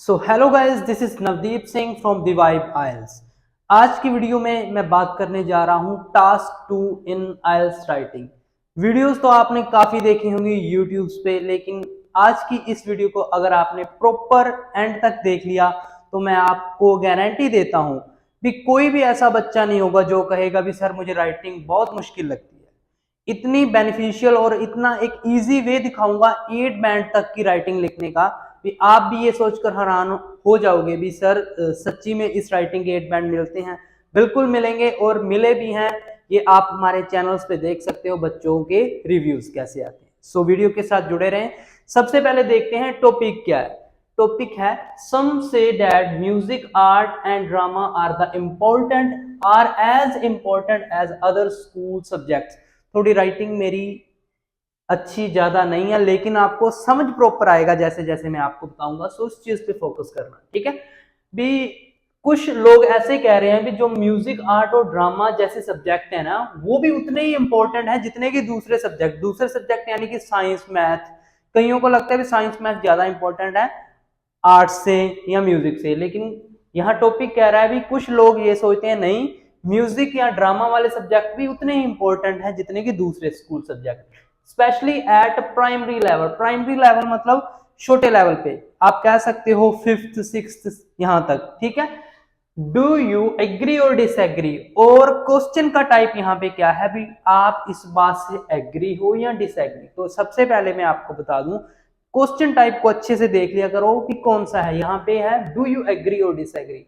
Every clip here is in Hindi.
So hello guys, this is Navdeep Singh from the vibe isles. आज की वीडियो में मैं बात करने जा रहा हूँ टास्क 2 इन आइल्स राइटिंग। वीडियोस तो आपने काफी देखी होंगी यूट्यूब पे, लेकिन आज की इस वीडियो को अगर आपने प्रॉपर एंड तक देख लिया तो मैं आपको गारंटी देता हूँ भी कोई भी ऐसा बच्चा नहीं होगा जो कहेगा भी सर मुझे राइटिंग बहुत मुश्किल लगती है। इतनी बेनिफिशियल और इतना एक इजी वे दिखाऊंगा 8 बैंड तक की राइटिंग लिखने का भी आप भी ये सोचकर हैरान हो जाओगे भी सर सच्ची में इस राइटिंग के 8 बैंड मिलते हैं। बिल्कुल मिलेंगे और मिले भी हैं। ये आप हमारे चैनल्स पे देख सकते हो बच्चों के रिव्यूज कैसे आते हैं। सो वीडियो के साथ जुड़े रहें। सबसे पहले देखते हैं टॉपिक क्या है। टॉपिक है some say that music art and drama are the important are as important as other school subjects. थोड़ी राइटिंग मेरी अच्छी ज्यादा नहीं है, लेकिन आपको समझ प्रॉपर आएगा जैसे जैसे मैं आपको बताऊंगा। सो उस चीज पे फोकस करना, ठीक है भी। कुछ लोग ऐसे कह रहे हैं भी जो म्यूजिक आर्ट और ड्रामा जैसे सब्जेक्ट है ना, वो भी उतने ही इंपॉर्टेंट है जितने कि दूसरे सब्जेक्ट यानी कि साइंस मैथ। कईयों को लगता है भी साइंस मैथ ज्यादा इंपॉर्टेंट है आर्ट्स से या म्यूजिक से, लेकिन यहाँ टॉपिक कह रहा है भी कुछ लोग ये सोचते हैं नहीं, म्यूजिक या ड्रामा वाले सब्जेक्ट भी उतने ही इंपॉर्टेंट है जितने कि दूसरे school subject, specially eight primary level. Primary level मतलब छोटे लेवल पे, आप कह सकते हो 5th 6th यहां तक, ठीक है। डू यू एग्री और डिसएग्री, और क्वेश्चन का टाइप यहाँ पे क्या है भी, आप इस बात से एग्री हो या डिसएग्री। तो सबसे पहले मैं आपको बता दूं, क्वेश्चन टाइप को अच्छे से देख लिया करो कि कौन सा है। यहाँ पे है डू यू एग्री और डिसएग्री।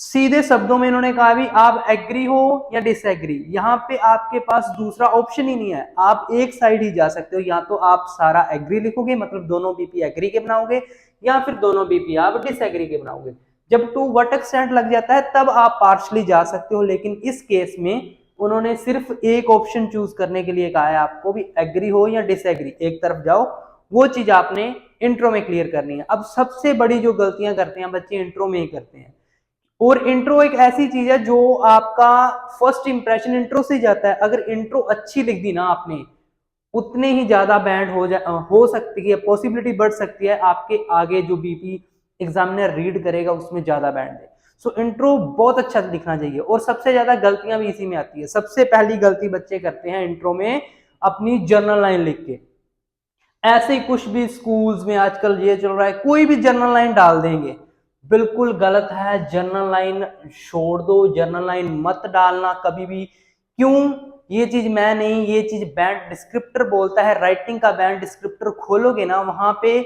सीधे शब्दों में इन्होंने कहा भी आप एग्री हो या डिसएग्री। यहाँ पे आपके पास दूसरा ऑप्शन ही नहीं है, आप एक साइड ही जा सकते हो। या तो आप सारा एग्री लिखोगे, मतलब दोनों बीपी एग्री के बनाओगे, या फिर दोनों बीपी आप डिसएग्री के बनाओगे। जब टू व्हाट एक्सटेंट लग जाता है तब आप पार्शली जा सकते हो, लेकिन इस केस में उन्होंने सिर्फ एक ऑप्शन चूज करने के लिए कहा है आपको भी एग्री हो या डिसएग्री, एक तरफ जाओ। वो चीज आपने इंट्रो में क्लियर करनी है। अब सबसे बड़ी जो गलतियां करते हैं बच्चे इंट्रो में ही करते हैं, और इंट्रो एक ऐसी चीज है जो आपका फर्स्ट इंप्रेशन इंट्रो से जाता है। अगर इंट्रो अच्छी लिख दी ना आपने, उतने ही ज्यादा बैंड हो सकती है, पॉसिबिलिटी बढ़ सकती है आपके आगे जो बीपी एग्जामिनर रीड करेगा उसमें ज्यादा बैंड दे। सो इंट्रो बहुत अच्छा लिखना चाहिए, और सबसे ज्यादा गलतियां भी इसी में आती है। सबसे पहली गलती बच्चे करते हैं इंट्रो में अपनी जर्नल लाइन लिख के। ऐसे ही कुछ भी स्कूल्स में आजकल ये चल रहा है, कोई भी जर्नल लाइन डाल देंगे, बिल्कुल गलत है। जर्नल लाइन छोड़ दो, जर्नल लाइन मत डालना कभी भी। क्यों? ये चीज मैं नहीं, ये चीज बैंड डिस्क्रिप्टर बोलता है। राइटिंग का बैंड डिस्क्रिप्टर खोलोगे ना, वहां पे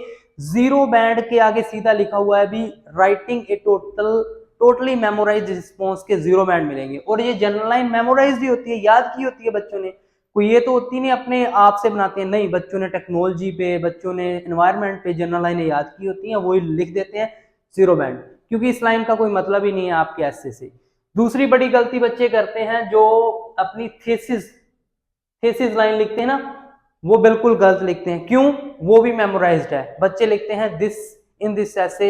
0 बैंड के आगे सीधा लिखा हुआ है भी writing a totally memorise response के 0 बैंड मिलेंगे। और ये जनरल लाइन मेमोराइज ही होती है, याद की होती है बच्चों ने, कोई ये तो होती नहीं अपने आप से बनाते हैं, नहीं, बच्चों ने टेक्नोलॉजी पे, बच्चों ने एनवायरमेंट पे जनरल लाइनें याद की होती हैं, वही लिख देते हैं 0 बैंड, क्योंकि इस लाइन का कोई मतलब ही नहीं है आपके ऐसे से। दूसरी बड़ी गलती बच्चे करते हैं जो अपनी थेसिस लाइन लिखते हैं ना, वो बिल्कुल गलत लिखते हैं। क्यों? वो भी मेमोराइज्ड है। बच्चे लिखते हैं this in this essay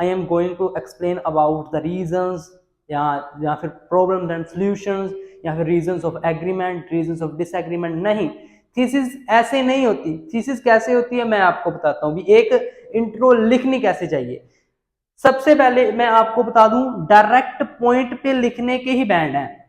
I am going to explain about the reasons, या फिर प्रॉब्लम्स एंड सॉल्यूशंस, या फिर reasons of agreement, reasons of disagreement. नहीं, थीसिस ऐसे नहीं होती। थीसिस कैसे होती है मैं आपको बताता हूँ भी। एक इंट्रो लिखनी कैसे चाहिए। सबसे पहले मैं आपको बता दूं, डायरेक्ट पॉइंट पे लिखने के ही बैंड हैं,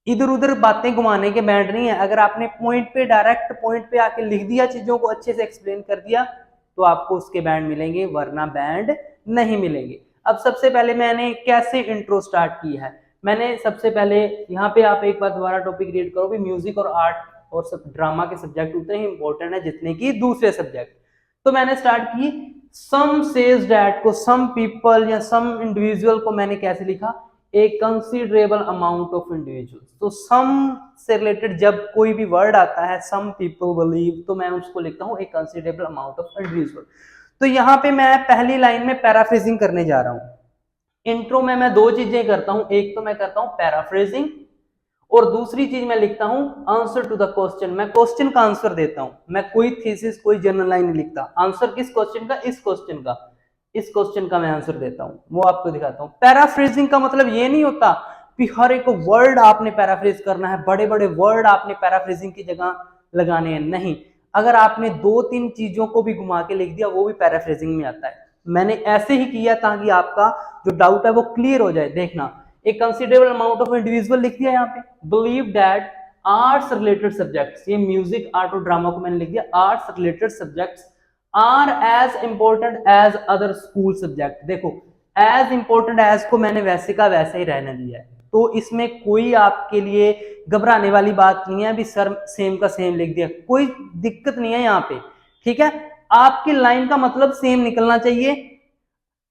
इधर उधर बातें घुमाने के बैंड नहीं है। अगर आपने पॉइंट पे, डायरेक्ट पॉइंट पे आके लिख दिया, चीजों को अच्छे से एक्सप्लेन कर दिया, तो आपको उसके बैंड मिलेंगे, वरना बैंड नहीं मिलेंगे। अब सबसे पहले मैंने कैसे इंट्रो स्टार्ट की है। मैंने सबसे पहले यहाँ पे आप एक बार दोबारा टॉपिक रीड करो भी, म्यूजिक और आर्ट और सब ड्रामा के सब्जेक्ट उतने ही इंपॉर्टेंट है जितने की दूसरे सब्जेक्ट। तो मैंने स्टार्ट की सम सेज दैट को, सम पीपल या सम इंडिविजुअल को मैंने कैसे लिखा, ए कंसिडरेबल अमाउंट ऑफ इंडिविजुअल्स। तो सम से रिलेटेड जब कोई भी वर्ड आता है, सम पीपल बिलीव, तो मैं उसको लिखता हूँ ए कंसिडरेबल अमाउंट ऑफ इंडिविजुअल। तो यहाँ पे मैं पहली लाइन में पैराफ्रेजिंग करने जा रहा हूँ। इंट्रो में मैं 2 चीजें करता हूँ, एक तो मैं करता हूँ पैराफ्रेजिंग, और दूसरी चीज मैं लिखता हूं आंसर टू द क्वेश्चन। मैं क्वेश्चन का आंसर देता हूं, मैं कोई थीसिस, कोई जनरल लाइन नहीं लिखता। आंसर किस क्वेश्चन का? इस क्वेश्चन का, इस क्वेश्चन का मैं आंसर देता हूं, वो आपको दिखाता हूं। पैराफ्रेजिंग का मतलब ये नहीं होता कि हर एक वर्ड आपने पैराफ्रेज करना है, बड़े बड़े वर्ड आपने पैराफ्रेजिंग की जगह लगाने हैं, नहीं। अगर आपने 2-3 चीजों को भी घुमा के लिख दिया, वो भी पैराफ्रेजिंग में आता है। मैंने ऐसे ही किया ताकि आपका जो डाउट है वो क्लियर हो जाए। देखना, एक कंसिडरेबल अमाउंट ऑफ इंडिविजुअल लिख दिया यहाँ पे, believe that arts related subjects, ये म्यूजिक आर्ट और ड्रामा को मैंने लिख दिया, arts related subjects are as important as other school subject. देखो, एज इंपॉर्टेंट एज को मैंने वैसे का वैसे ही रहने दिया है, तो इसमें कोई आपके लिए घबराने वाली बात नहीं है। अभी सर सेम का सेम लिख दिया, कोई दिक्कत नहीं है यहाँ पे, ठीक है। आपकी लाइन का मतलब सेम निकलना चाहिए।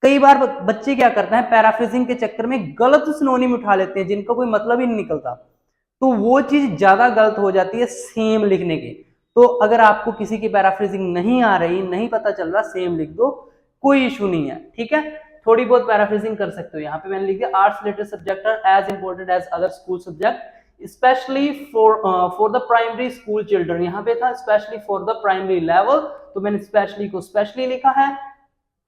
कई बार बच्चे क्या करते हैं, पैराफ्रेजिंग के चक्कर में गलत सिनोनिम उठा लेते हैं जिनका कोई मतलब ही नहीं निकलता, तो वो चीज ज्यादा गलत हो जाती है सेम लिखने के। तो अगर आपको किसी की पैराफ्रेजिंग नहीं आ रही, नहीं पता चल रहा, सेम लिख दो, कोई इशू नहीं है, ठीक है। थोड़ी बहुत पैराफ्रेजिंग कर सकते हो। यहाँ पे मैंने लिख दिया arts related subject are as important as other school subject specially for the primary school children. यहाँ पे था specially for the primary level, तो मैंने स्पेशली को स्पेशली लिखा है,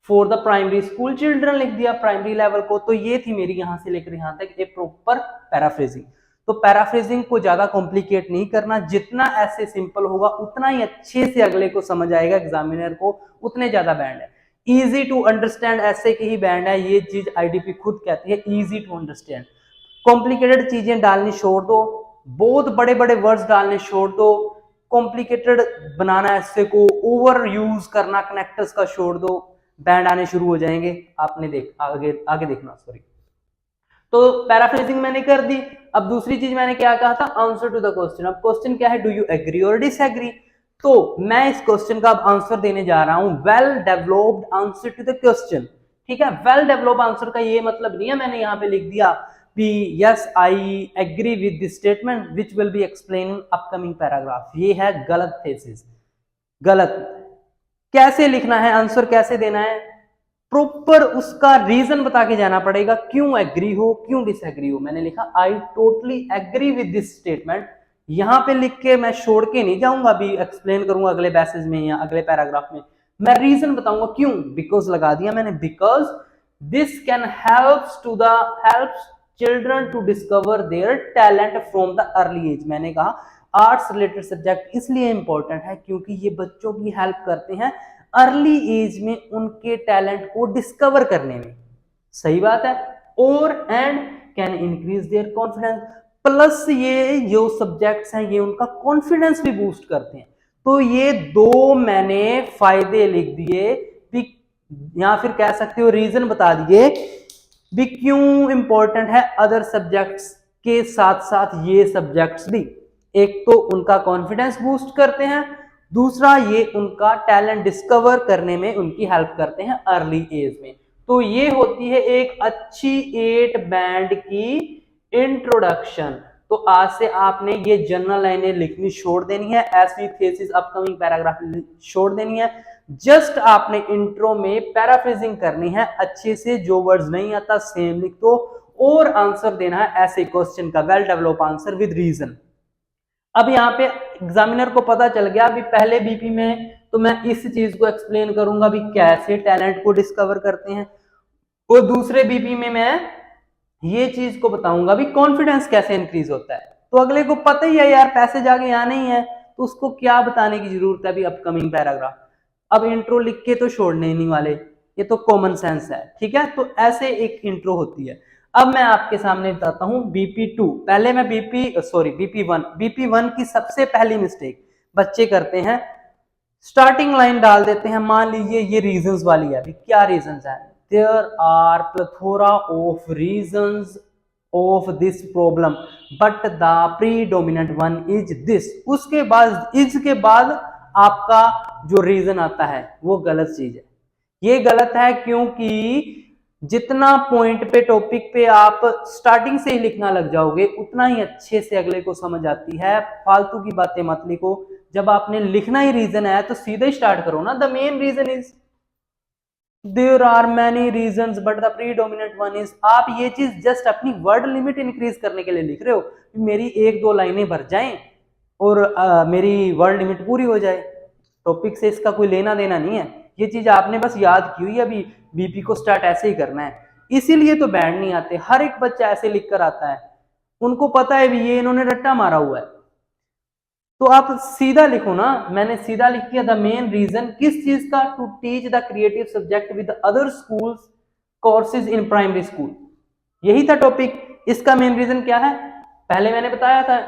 for the primary school children लिख दिया प्राइमरी लेवल को। तो ये थी मेरी यहाँ से लेकर यहाँ तक एक प्रॉपर पैराफ्रेजिंग। तो पैराफ्रेजिंग को ज्यादा कॉम्प्लिकेट नहीं करना, जितना ऐसे सिंपल होगा उतना ही अच्छे से अगले को समझ आएगा, एग्जामिनर को उतने ज्यादा बैंड है। इजी टू अंडरस्टैंड ऐसे के ही बैंड है, ये चीज आईडीपी खुद कहती है, इजी टू अंडरस्टैंड। कॉम्प्लिकेटेड चीजें डालनी छोड़ दो, बहुत बड़े बड़े वर्ड्स डालने छोड़ दो, कॉम्प्लिकेटेड बनाना ऐसे को, ओवर यूज करना कनेक्टर्स का छोड़ दो, बैंड आने शुरू हो जाएंगे। आपने देख आगे देखना, सॉरी। तो पैराफ्रेजिंग मैंने कर दी। अब दूसरी चीज मैंने क्या कहा था, आंसर टू द क्वेश्चन। अब क्वेश्चन क्या है, डू यू एग्री और डिसएग्री। तो मैं इस क्वेश्चन का अब आंसर देने जा रहा हूं, well developed answer to the question, ठीक है। वेल डेवलप्ड आंसर का ये मतलब नहीं है मैंने यहाँ पे लिख दिया कि yes I agree with this statement which will be explain in upcoming paragraph. ये है गलत थेसिस, गलत। कैसे लिखना है, आंसर कैसे देना है, प्रॉपर उसका रीजन बता के जाना पड़ेगा, क्यों एग्री हो क्यों डिसएग्री हो। मैंने लिखा I totally agree with this statement, यहां पे लिख के मैं छोड़ के नहीं जाऊंगा, अभी एक्सप्लेन करूंगा अगले पैसेज में या अगले पैराग्राफ में, मैं रीजन बताऊंगा क्यों। बिकॉज लगा दिया मैंने, because this can helps children to discover their talent from the early age. मैंने कहा आर्ट्स रिलेटेड सब्जेक्ट इसलिए इंपॉर्टेंट है क्योंकि ये बच्चों की हेल्प करते हैं अर्ली एज में उनके टैलेंट को डिस्कवर करने में। सही बात है। और and can increase their confidence, plus ये जो सब्जेक्ट्स हैं ये उनका कॉन्फिडेंस भी बूस्ट करते हैं। तो ये दो मैंने फायदे लिख दिए, या फिर कह सकते हो रीजन बता दिए भी क्यों इंपॉर्टेंट है अदर सब्जेक्ट्स के साथ साथ ये सब्जेक्ट्स भी। एक तो उनका कॉन्फिडेंस बूस्ट करते हैं, दूसरा ये उनका टैलेंट डिस्कवर करने में उनकी हेल्प करते हैं अर्ली एज में। तो ये होती है एक अच्छी 8 बैंड की इंट्रोडक्शन। तो आज से आपने ये जनरल लाइनें लिखनी छोड़ देनी है, ऐसी थेसिस अपकमिंग पैराग्राफ छोड़ देनी है। जस्ट आपने इंट्रो में पैराफ्रेजिंग करनी है अच्छे से, जो वर्ड्स नहीं आता सेम लिख दो और आंसर देना है ऐसे क्वेश्चन का, well develop answer with reason. अब यहाँ पे एग्जामिनर को पता चल गया अभी पहले बीपी में तो मैं इस चीज को एक्सप्लेन करूंगा भी कैसे टैलेंट को डिस्कवर करते हैं, और दूसरे बीपी में मैं ये चीज को बताऊंगा भी कॉन्फिडेंस कैसे इंक्रीज होता है। तो अगले को पता ही है यार पैसेज आगे आने ही है, तो उसको क्या बताने की जरूरत है अभी अपकमिंग पैराग्राफ। अब इंट्रो लिख के तो छोड़ने नहीं वाले, ये तो कॉमन सेंस है, ठीक है। तो ऐसे एक इंट्रो होती है। अब मैं आपके सामने बताता हूं BP2। पहले मैं BP1 की सबसे पहली मिस्टेक बच्चे करते हैं, स्टार्टिंग लाइन डाल देते हैं। मान लीजिए ये रीजंस वाली है, अभी क्या रीजंस है, there are plethora of reasons of this problem but the predominant one is this. उसके बाद इज के बाद आपका जो रीजन आता है वो गलत चीज है। ये गलत है क्योंकि जितना पॉइंट पे टॉपिक पे आप स्टार्टिंग से ही लिखना लग जाओगे उतना ही अच्छे से अगले को समझ आती है। फालतू की बातें मत लिखो, जब आपने लिखना ही रीजन है तो सीधा ही स्टार्ट करो ना, the main reason is, there are many reasons but the predominant one is. आप ये चीज जस्ट अपनी वर्ड लिमिट इंक्रीज करने के लिए लिख रहे हो, मेरी 1-2 लाइनें भर जाएं और मेरी वर्ड लिमिट पूरी हो जाए। टॉपिक से इसका कोई लेना देना नहीं है, ये चीज आपने बस याद की हुई है, अभी बीपी को स्टार्ट ऐसे ही करना है, इसीलिए तो बैंड नहीं आते। हर एक बच्चा ऐसे लिख कर आता है, उनको पता है भी ये इन्होंने रट्टा मारा हुआ है। तो आप सीधा लिखो ना, मैंने सीधा लिख दिया द मेन रीजन किस चीज का, to teach the creative subject with other schools courses in primary school, यही था टॉपिक। इसका मेन रीजन क्या है, पहले मैंने बताया था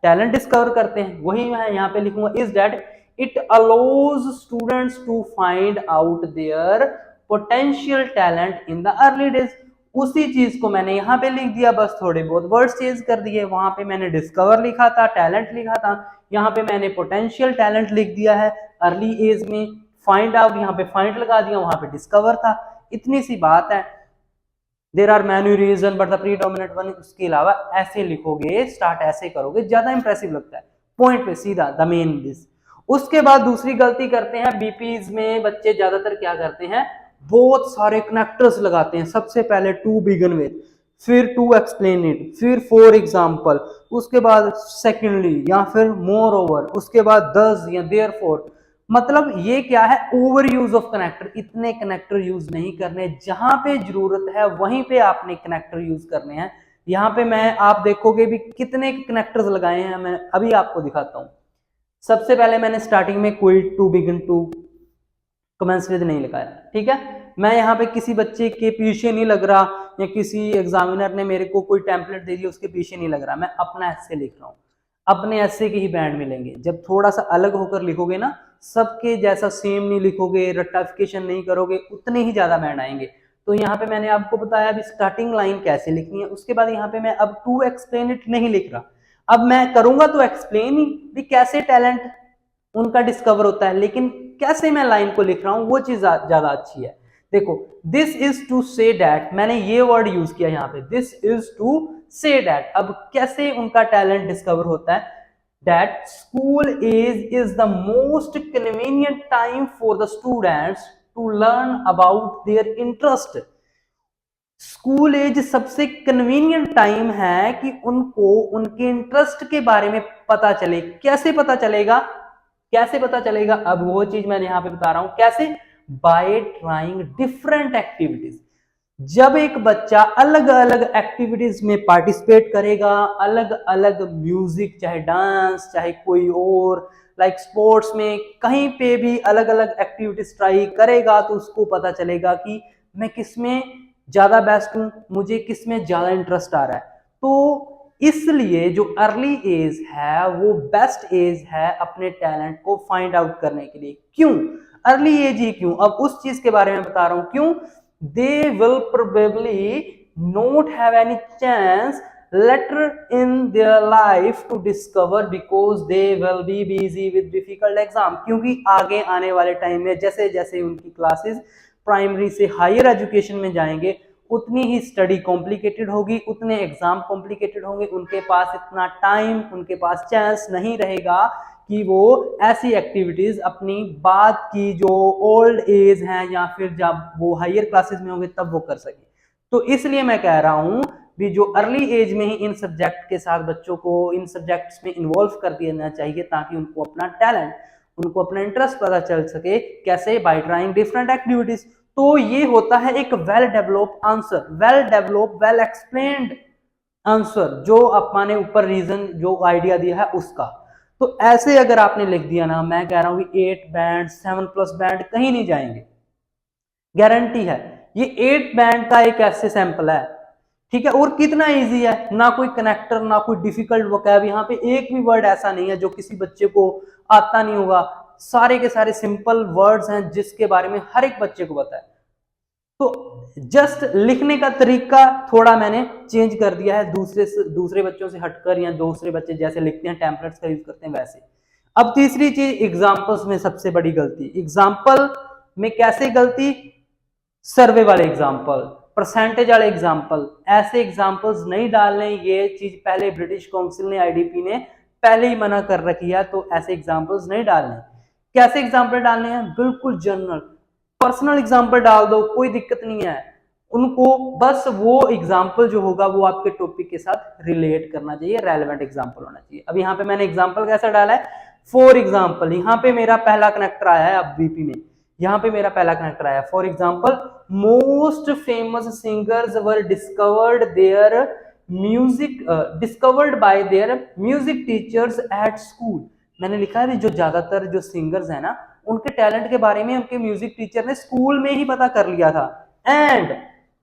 टैलेंट डिस्कवर करते हैं, वही मैं यहाँ पे लिखूंगा is that it allows students to find out their potential talent in the early days. उसी चीज को मैंने यहाँ पे लिख दिया, बस थोड़े बहुत वर्ड्स चेंज कर दिए। वहां पे मैंने डिस्कवर लिखा था, टैलेंट लिखा था, यहाँ पे मैंने पोटेंशियल टैलेंट लिख दिया है अर्ली एज में। फाइंड आउट यहाँ पे फाइंड लगा दिया, वहां पे डिस्कवर था। इतनी सी बात है। There are many reason but the predominant one, उसके अलावा ऐसे लिखोगे, स्टार्ट ऐसे करोगे, ज्यादा इंप्रेसिव लगता है, पॉइंट पे सीधा द मेन दिस। उसके बाद दूसरी गलती करते हैं बीपीज में बच्चे, ज्यादातर क्या करते हैं, बहुत सारे कनेक्टर्स लगाते हैं। सबसे पहले टू बिगिन विद, फिर टू एक्सप्लेन इट, फिर फॉर एग्जाम्पल, उसके बाद सेकेंडली या फिर मोर ओवर, उसके बाद दस या देयरफॉर। मतलब ये क्या है, ओवर यूज ऑफ कनेक्टर। इतने कनेक्टर यूज नहीं करने, जहां पे जरूरत है वहीं पे आपने कनेक्टर यूज करने हैं। यहाँ पे मैं, आप देखोगे भी कितने कनेक्टर्स लगाए हैं, मैं अभी आपको दिखाता हूं। सबसे पहले मैंने स्टार्टिंग में कोई to begin to commence with नहीं लगाया, ठीक है। मैं यहाँ पे किसी बच्चे के पीछे नहीं लग रहा, या किसी एग्जामिनर ने मेरे को कोई टेम्पलेट दे दिया उसके पीछे नहीं लग रहा, मैं अपना ऐसे लिख रहा हूँ। अपने ऐसे के ही बैंड मिलेंगे। जब थोड़ा सा अलग होकर लिखोगे ना, सबके जैसा सेम नहीं लिखोगे, रट्टाफिकेशन नहीं करोगे, उतने ही ज्यादा बैंड आएंगे। तो यहाँ पे मैंने आपको बताया अभी स्टार्टिंग लाइन कैसे लिखनी है। उसके बाद यहाँ पे मैं अब टू एक्सप्लेन इट नहीं लिख रहा, अब मैं करूंगा तो एक्सप्लेन ही भी कैसे टैलेंट उनका डिस्कवर होता है, लेकिन कैसे मैं लाइन को लिख रहा हूं वो चीज ज्यादा अच्छी है। देखो, this is to say that, मैंने ये वर्ड यूज किया यहाँ पे, this is to say that. अब कैसे उनका टैलेंट डिस्कवर होता है, that school age is the most convenient time for the students to learn about their interest. School age सबसे कन्वीनियंट टाइम है कि उनको उनके इंटरेस्ट के बारे में पता चले। कैसे पता चलेगा, कैसे पता चलेगा, अब वो चीज मैंने यहां पे बता रहा हूं कैसे, बाय ट्राइंग डिफरेंट एक्टिविटीज। जब एक बच्चा अलग अलग एक्टिविटीज में पार्टिसिपेट करेगा, अलग अलग म्यूजिक, चाहे डांस चाहे कोई और लाइक स्पोर्ट्स में, कहीं पे भी अलग अलग एक्टिविटीज ट्राई करेगा, तो उसको पता चलेगा कि मैं किसमें ज्यादा बेस्ट हूं, मुझे किसमें ज्यादा इंटरेस्ट आ रहा है। तो इसलिए जो अर्ली एज है वो बेस्ट एज है अपने टैलेंट को फाइंड आउट करने के लिए। क्यों अर्ली एज ही क्यों, अब उस चीज के बारे में बता रहा हूं क्यों। They will probably not have any chance later in their life to discover because they will be busy with difficult exam. क्योंकि आगे आने वाले टाइम में जैसे जैसे उनकी क्लासेस प्राइमरी से हायर एजुकेशन में जाएंगे, उतनी ही स्टडी कॉम्प्लिकेटेड होगी, उतने एग्जाम कॉम्प्लिकेटेड होंगे, उनके पास इतना टाइम, उनके पास चांस नहीं रहेगा कि वो ऐसी एक्टिविटीज अपनी बाद की जो ओल्ड एज है या फिर जब वो हायर क्लासेस में होंगे तब वो कर सके। तो इसलिए मैं कह रहा हूं भी जो अर्ली एज में ही इन सब्जेक्ट के साथ बच्चों को इन सब्जेक्ट्स में इन्वॉल्व कर देना चाहिए, ताकि उनको अपना टैलेंट, उनको अपना इंटरेस्ट पता चल सके। कैसे, बाय ट्राइंग डिफरेंट एक्टिविटीज। तो ये होता है एक well develop answer, well develop well explained answer, जो अपने ऊपर रीजन जो आइडिया दिया है उसका। तो ऐसे अगर आपने लिख दिया ना, मैं कह रहा हूं कि 8 बैंड 7+ बैंड कहीं नहीं जाएंगे, गारंटी है। ये 8 बैंड का एक ऐसे सैंपल है, ठीक है। और कितना इजी है, ना कोई कनेक्टर, ना कोई डिफिकल्ट वोकैब, यहाँ पे एक भी वर्ड ऐसा नहीं है जो किसी बच्चे को आता नहीं होगा। सारे के सारे सिंपल वर्ड्स हैं जिसके बारे में हर एक बच्चे को पता है। तो जस्ट लिखने का तरीका थोड़ा मैंने चेंज कर दिया है, दूसरे बच्चों से हटकर, या दूसरे बच्चे जैसे लिखते हैं टेम्पलेट्स का यूज करते हैं वैसे। अब तीसरी चीज, एग्जाम्पल्स में सबसे बड़ी गलती। एग्जाम्पल में कैसे गलती, सर्वे वाले एग्जाम्पल, परसेंटेज वाले एग्जाम्पल, ऐसे एग्जाम्पल्स नहीं डालने। ये चीज पहले ब्रिटिश काउंसिल ने, आईडीपी ने पहले ही मना कर रखी है, तो ऐसे एग्जाम्पल्स नहीं डालने। कैसे एग्जाम्पल डालने हैं, बिल्कुल जनरल पर्सनल एग्जाम्पल डाल दो, कोई दिक्कत नहीं है। उनको बस वो एग्जाम्पल जो होगा वो आपके टॉपिक के साथ रिलेट करना चाहिए, रेलेवेंट एग्जाम्पल होना चाहिए। अब यहाँ पे मैंने एग्जाम्पल कैसा डाला है, फॉर एग्जाम्पल। यहाँ पे मेरा पहला कनेक्टर आया है, अब बीपी में यहाँ पे मेरा पहला कनेक्टर आया, for example most famous singers were discovered by their music teachers at school. मैंने लिखा है जो ज्यादातर जो सिंगर्स हैं ना, उनके टैलेंट के बारे में उनके म्यूजिक टीचर ने स्कूल में ही पता कर लिया था, and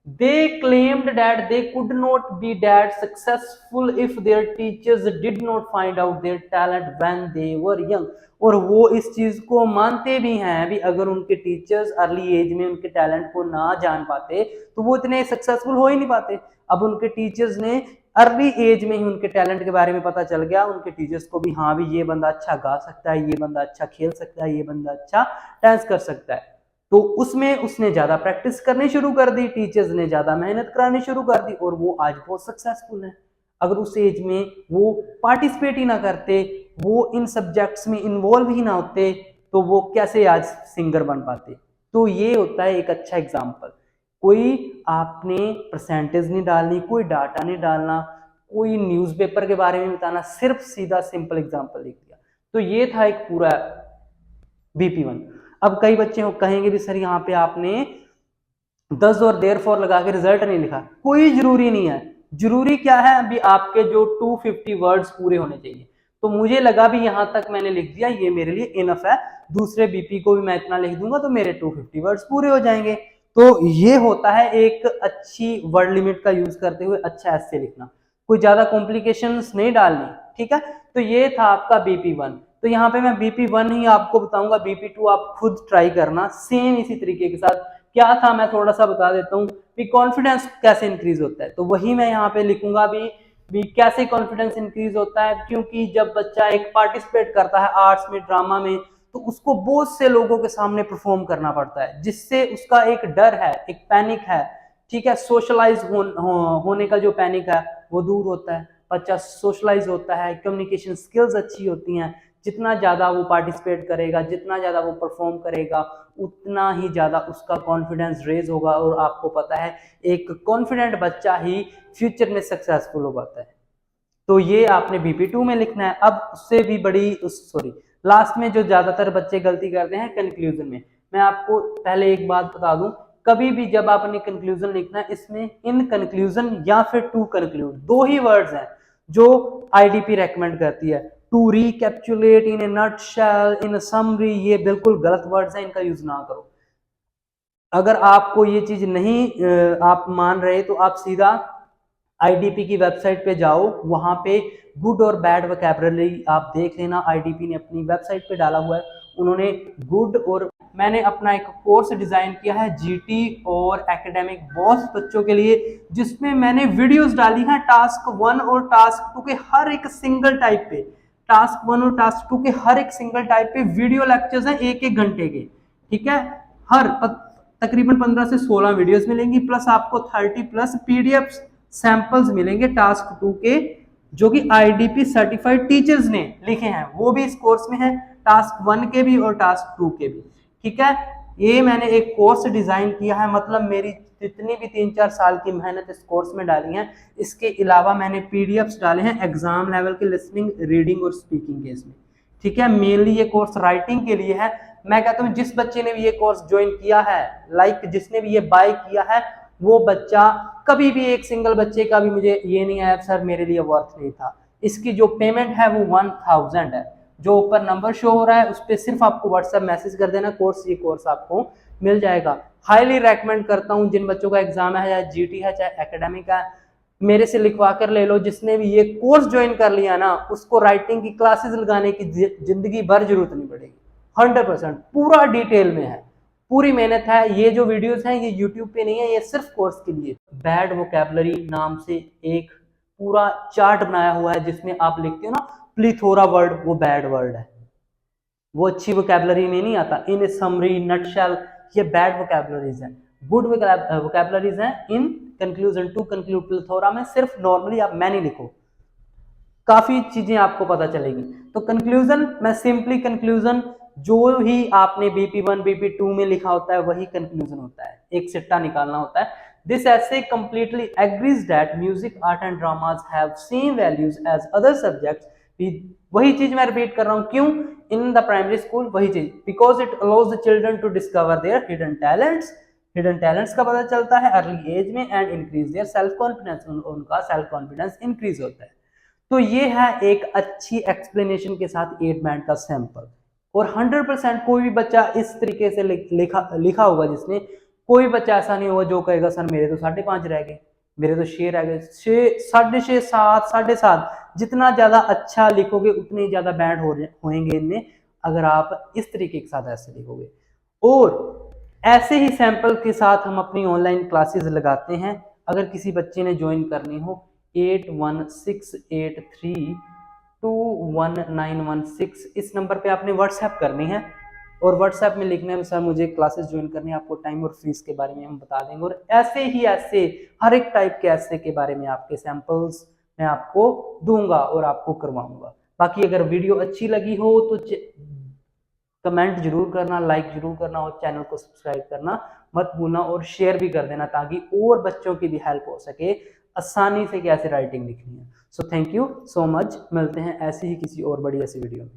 they claimed that they could not be that successful if their teachers did not find out their talent when they were young। और वो इस चीज को मानते भी हैं भी, अगर उनके टीचर्स अर्ली एज में उनके टैलेंट को ना जान पाते तो वो इतने सक्सेसफुल हो ही नहीं पाते। अब उनके टीचर्स ने अर्ली एज में ही उनके टैलेंट के बारे में पता चल गया, उनके टीचर्स को भी, हाँ भी ये बंदा अच्छा गा सकता है, ये बंदा अच्छा खेल सकता है, ये बंदा अच्छा डांस कर सकता है। तो उसमें उसने ज्यादा प्रैक्टिस करनी शुरू कर दी, टीचर्स ने ज्यादा मेहनत करानी शुरू कर दी, और वो आज बहुत सक्सेसफुल है। अगर उस एज में वो पार्टिसिपेट ही ना करते, वो इन सब्जेक्ट्स में इन्वॉल्व ही ना होते, तो वो कैसे आज सिंगर बन पाते। तो ये होता है एक अच्छा एग्जाम्पल। कोई आपने परसेंटेज नहीं डालनी, कोई डाटा नहीं डालना, कोई न्यूज़पेपर के बारे में बताना, सिर्फ सीधा सिंपल एग्जाम्पल लिख दिया। तो ये था एक पूरा BP1। अब कई बच्चे कहेंगे भी सर यहाँ पे आपने 10 और देयरफॉर लगा के रिजल्ट नहीं लिखा। कोई जरूरी नहीं है, जरूरी क्या है, अभी आपके जो 250 वर्ड्स पूरे होने चाहिए। तो मुझे लगा भी यहाँ तक मैंने लिख दिया, ये मेरे लिए इनफ है, दूसरे BP को भी मैं इतना लिख दूंगा तो मेरे 250 वर्ड्स पूरे हो जाएंगे। तो ये होता है एक अच्छी वर्ड लिमिट का यूज करते हुए अच्छा ऐसे लिखना, कोई ज्यादा कॉम्प्लिकेशंस नहीं डालनी, ठीक है। तो ये था आपका BP1। तो यहाँ पे मैं BP1 ही आपको बताऊंगा, BP2 आप खुद ट्राई करना सेम इसी तरीके के साथ। क्या था मैं थोड़ा सा बता देता हूँ कि कॉन्फिडेंस कैसे इंक्रीज होता है, तो वही मैं यहाँ पे लिखूंगा भी कैसे कॉन्फिडेंस इंक्रीज होता है। क्योंकि जब बच्चा एक पार्टिसिपेट करता है आर्ट्स में, ड्रामा में, तो उसको बहुत से लोगों के सामने परफॉर्म करना पड़ता है, जिससे उसका एक डर है, एक पैनिक है, ठीक है, सोशलाइज होने का जो पैनिक है वो दूर होता है, बच्चा सोशलाइज होता है, कम्युनिकेशन स्किल्स अच्छी होती हैं। जितना ज्यादा वो पार्टिसिपेट करेगा, जितना ज्यादा वो परफॉर्म करेगा, उतना ही ज्यादा उसका कॉन्फिडेंस रेज होगा। और आपको पता है एक कॉन्फिडेंट बच्चा ही फ्यूचर में सक्सेसफुल हो पाता है। तो ये आपने BP2 में लिखना है। अब उससे भी बड़ी लास्ट में जो ज्यादातर बच्चे गलती करते हैं कंक्लूजन में, मैं आपको पहले एक बात बता दूं, कभी भी जब आपने कंक्लूजन लिखना है, इसमें इन कंक्लूजन या फिर टू कंक्लूड, दो ही वर्ड्स हैं जो IDP रेकमेंड करती है। To recapitulate, in a nutshell, in summary, ये बिल्कुल गलत वर्ड्स हैं, इनका यूज ना करो। अगर आपको ये चीज नहीं आप मान रहे तो आप सीधा IDP की वेबसाइट पे जाओ, वहां पे गुड और बैड वोकैबुलरी आप देख लेना। IDP ने अपनी वेबसाइट पे डाला हुआ है, उन्होंने गुड और, मैंने अपना एक कोर्स डिजाइन किया है GT और एकेडमिक बॉस बच्चों के लिए, जिसमें मैंने वीडियोस डाली हैं टास्क 1 और टास्क 2 के हर एक सिंगल टाइप पे। टास्क 1 और टास्क 2 के हर एक सिंगल टाइप पे वीडियो लेक्चर्स हैं 1-1 घंटे के, ठीक है। तकरीबन 15 से 16 वीडियोस मिलेंगी, प्लस आपको 30+ PDF सैंपल्स मिलेंगे टास्क 2 के, जो कि IDP सर्टिफाइड टीचर्स ने लिखे हैं, वो भी इस कोर्स में है, टास्क 1 के भी और टास्क 2 के भी, ठीक है। ये मैंने एक कोर्स डिजाइन किया है, मतलब मेरी जितनी भी 3-4 साल की मेहनत इस कोर्स में डाली है। इसके अलावा मैंने PDFs डाले हैं एग्जाम लेवल के लिसनिंग, रीडिंग और स्पीकिंग के इसमें, ठीक है। मेनली ये कोर्स राइटिंग के लिए है। मैं कहता हूँ जिस बच्चे ने भी ये कोर्स ज्वाइन किया है, जिसने भी ये बाय किया है, वो बच्चा कभी भी, एक सिंगल बच्चे का भी मुझे ये नहीं आया सर मेरे लिए वर्थ नहीं था। इसकी जो पेमेंट है वो 1000 है, जो ऊपर नंबर शो हो रहा है उस पर सिर्फ आपको WhatsApp मैसेज कर देना, ये कोर्स आपको मिल जाएगा। हाईली रेकमेंड करता हूँ जिन बच्चों का एग्जाम है, चाहे GT है चाहे एकेडमिक है, मेरे से लिखवा कर ले लो। जिसने भी ये कोर्स ज्वाइन कर लिया ना, उसको राइटिंग की क्लासेस लगाने की जिंदगी भर जरूरत नहीं पड़ेगी। 100% पूरा डिटेल में है, पूरी मेहनत है। ये जो वीडियोस हैं ये YouTube पे नहीं है, ये सिर्फ कोर्स के लिए। बैड वोकैबुलरी नाम से एक पूरा चार्ट बनाया हुआ है, जिसमें आप लिखते हो ना प्लीथोरा वर्ड, वो बैड वर्ड है, वो अच्छी वोकैबुलरी में नहीं आता। इन समरी, नटशेल, ये बैड वोकैबुलरीज हैं। गुड वोकैबुलरीज हैं in conclusion, to conclude, plethora में सिर्फ नॉर्मली आप मैनी लिखो, काफी चीजें आपको पता चलेगी। तो कंक्लूजन, मैं सिंपली कंक्लूजन, जो ही आपने BP1 BP2 में लिखा होता है वही कंक्लूजन होता है, एक सिट्टा निकालना होता है। This essay completely agrees that music, art and dramas have same values as other subjects। वही चीज मैं रिपीट कर रहा हूँ, क्यों? इन द प्राइमरी स्कूल वही चीज, because it allows the children to discover their hidden talents का पता चलता है अर्ली एज में, and increase their self confidence, उनका सेल्फ कॉन्फिडेंस इंक्रीज होता है। तो ये है एक अच्छी एक्सप्लेनेशन के साथ 8 बैंड का सैंपल। और 100% कोई भी बच्चा इस तरीके से लिखा होगा जिसने, कोई बच्चा ऐसा नहीं होगा जो कहेगा सर मेरे तो 5.5 रह गए, मेरे तो 6 रह गए। 6, 6.5, 7, 7.5, जितना ज्यादा अच्छा लिखोगे उतने ज्यादा बैंड होंगे इनमें, अगर आप इस तरीके के साथ ऐसे लिखोगे। और ऐसे ही सैंपल के साथ हम अपनी ऑनलाइन क्लासेस लगाते हैं। अगर किसी बच्चे ने ज्वाइन करनी हो 8168321916 इस नंबर पे आपने व्हाट्सएप करनी है, और व्हाट्सएप में लिखना है सर मुझे क्लासेस ज्वाइन करनी है, आपको टाइम और फीस के बारे में हम बता देंगे। और ऐसे हर एक टाइप के ऐसे के बारे में आपके सैंपल्स मैं आपको दूंगा और आपको करवाऊंगा। बाकी अगर वीडियो अच्छी लगी हो तो कमेंट जरूर करना, लाइक जरूर करना, और चैनल को सब्सक्राइब करना मत भूलना, और शेयर भी कर देना ताकि और बच्चों की भी हेल्प हो सके आसानी से कैसे राइटिंग लिखनी है। So thank you so much, मिलते हैं ऐसी ही किसी और बड़ी ऐसी वीडियो में।